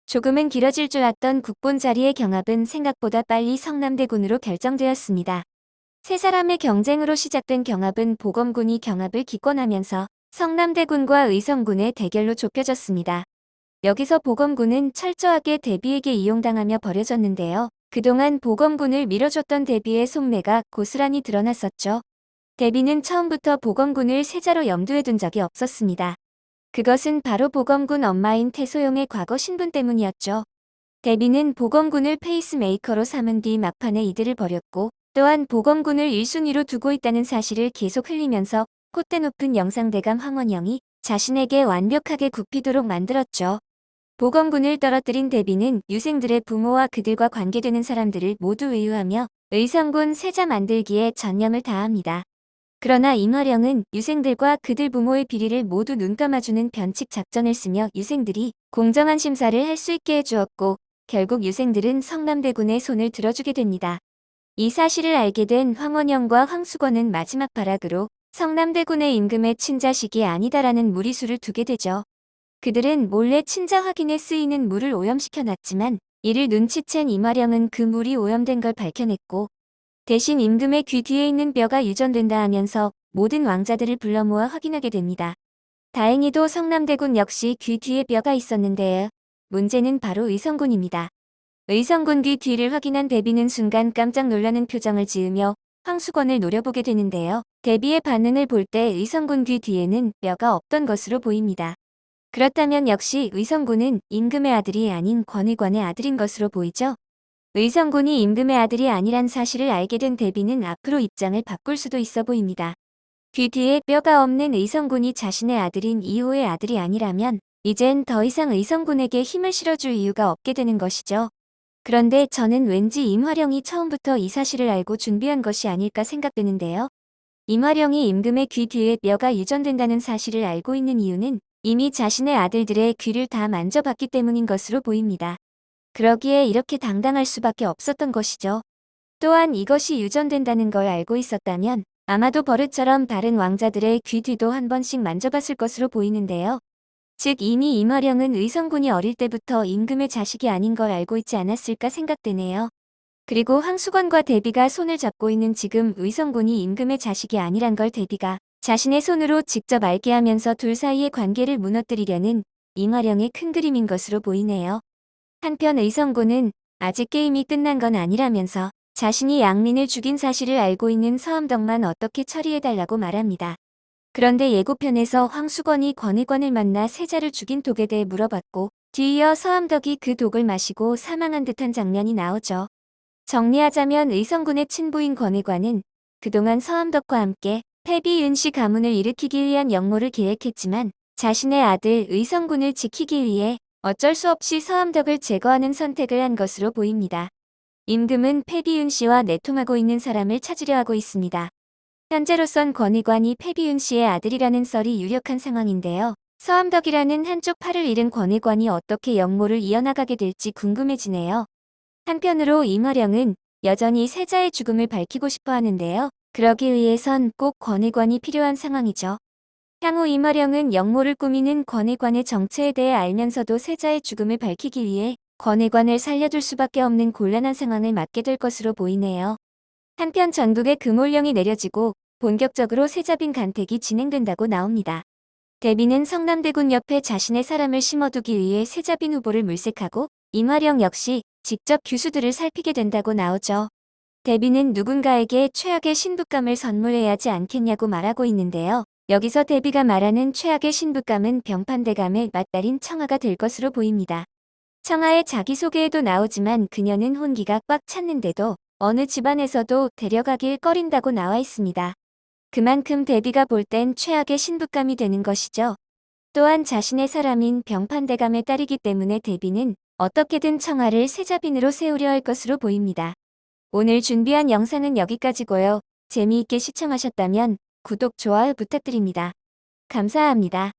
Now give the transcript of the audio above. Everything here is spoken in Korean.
조금은 길어질 줄 알았던 국본 자리의 경합은 생각보다 빨리 성남대군으로 결정되었습니다. 세 사람의 경쟁으로 시작된 경합은 보검군이 경합을 기권하면서 성남대군과 의성군의 대결로 좁혀졌습니다. 여기서 보검군은 철저하게 대비에게 이용당하며 버려졌는데요. 그동안 보검군을 밀어줬던 대비의 속내가 고스란히 드러났었죠. 대비는 처음부터 보검군을 세자로 염두에 둔 적이 없었습니다. 그것은 바로 보검군 엄마인 태소용의 과거 신분 때문이었죠. 대비는 보검군을 페이스메이커로 삼은 뒤 막판에 이들을 버렸고, 또한 보검군을 1순위로 두고 있다는 사실을 계속 흘리면서 콧대 높은 영상대감 황원영이 자신에게 완벽하게 굽히도록 만들었죠. 보검군을 떨어뜨린 대비는 유생들의 부모와 그들과 관계되는 사람들을 모두 의유하며 의성군 세자 만들기에 전념을 다합니다. 그러나 임화령은 유생들과 그들 부모의 비리를 모두 눈감아주는 변칙 작전을 쓰며 유생들이 공정한 심사를 할 수 있게 해주었고, 결국 유생들은 성남대군의 손을 들어주게 됩니다. 이 사실을 알게 된 황원영과 황수건은 마지막 발악으로 성남대군의 임금의 친자식이 아니다라는 무리수를 두게 되죠. 그들은 몰래 친자 확인에 쓰이는 물을 오염시켜놨지만 이를 눈치챈 임화령은 그 물이 오염된 걸 밝혀냈고, 대신 임금의 귀 뒤에 있는 뼈가 유전된다 하면서 모든 왕자들을 불러 모아 확인하게 됩니다. 다행히도 성남대군 역시 귀 뒤에 뼈가 있었는데요. 문제는 바로 의성군입니다. 의성군 귀 뒤를 확인한 대비는 순간 깜짝 놀라는 표정을 지으며 황수건을 노려보게 되는데요. 대비의 반응을 볼 때 의성군 귀 뒤에는 뼈가 없던 것으로 보입니다. 그렇다면 역시 의성군은 임금의 아들이 아닌 권의관의 아들인 것으로 보이죠? 의성군이 임금의 아들이 아니란 사실을 알게 된 대비는 앞으로 입장을 바꿀 수도 있어 보입니다. 귀 뒤에 뼈가 없는 의성군이 자신의 아들인 이호의 아들이 아니라면 이젠 더 이상 의성군에게 힘을 실어줄 이유가 없게 되는 것이죠. 그런데 저는 왠지 임화령이 처음부터 이 사실을 알고 준비한 것이 아닐까 생각되는데요. 임화령이 임금의 귀 뒤에 뼈가 유전된다는 사실을 알고 있는 이유는 이미 자신의 아들들의 귀를 다 만져봤기 때문인 것으로 보입니다. 그러기에 이렇게 당당할 수밖에 없었던 것이죠. 또한 이것이 유전된다는 걸 알고 있었다면 아마도 버릇처럼 다른 왕자들의 귀 뒤도 한 번씩 만져봤을 것으로 보이는데요. 즉 이미 임화령은 의성군이 어릴 때부터 임금의 자식이 아닌 걸 알고 있지 않았을까 생각되네요. 그리고 황수건과 대비가 손을 잡고 있는 지금 의성군이 임금의 자식이 아니란 걸 대비가 자신의 손으로 직접 알게 하면서 둘 사이의 관계를 무너뜨리려는 임화령의 큰 그림인 것으로 보이네요. 한편 의성군은 아직 게임이 끝난 건 아니라면서 자신이 양민을 죽인 사실을 알고 있는 서암덕만 어떻게 처리해달라고 말합니다. 그런데 예고편에서 황수건이 권의관을 만나 세자를 죽인 독에 대해 물어봤고, 뒤이어 서암덕이 그 독을 마시고 사망한 듯한 장면이 나오죠. 정리하자면 의성군의 친부인 권의관은 그동안 서암덕과 함께 패비윤씨 가문을 일으키기 위한 역모를 계획했지만 자신의 아들 의성군을 지키기 위해 어쩔 수 없이 서암덕을 제거하는 선택을 한 것으로 보입니다. 임금은 패비윤씨와 내통하고 있는 사람을 찾으려 하고 있습니다. 현재로선 권의관이 패비윤씨의 아들이라는 썰이 유력한 상황인데요. 서암덕이라는 한쪽 팔을 잃은 권의관이 어떻게 역모를 이어나가게 될지 궁금해지네요. 한편으로 임화령은 여전히 세자의 죽음을 밝히고 싶어 하는데요. 그러기 위해선 꼭 권의관이 필요한 상황이죠. 향후 임화령은 역모를 꾸미는 권의관의 정체에 대해 알면서도 세자의 죽음을 밝히기 위해 권의관을 살려둘 수밖에 없는 곤란한 상황을 맞게 될 것으로 보이네요. 한편 전국에 금올령이 내려지고 본격적으로 세자빈 간택이 진행된다고 나옵니다. 대비는 성남대군 옆에 자신의 사람을 심어두기 위해 세자빈 후보를 물색하고 임화령 역시 직접 규수들을 살피게 된다고 나오죠. 대비는 누군가에게 최악의 신부감을 선물해야 하지 않겠냐고 말하고 있는데요. 여기서 대비가 말하는 최악의 신부감은 병판대감의 맏딸인 청아가 될 것으로 보입니다. 청아의 자기소개에도 나오지만 그녀는 혼기가 꽉 찼는데도 어느 집안에서도 데려가길 꺼린다고 나와 있습니다. 그만큼 대비가 볼 땐 최악의 신부감이 되는 것이죠. 또한 자신의 사람인 병판대감의 딸이기 때문에 대비는 어떻게든 청아를 세자빈으로 세우려 할 것으로 보입니다. 오늘 준비한 영상은 여기까지고요. 재미있게 시청하셨다면 구독, 좋아요 부탁드립니다. 감사합니다.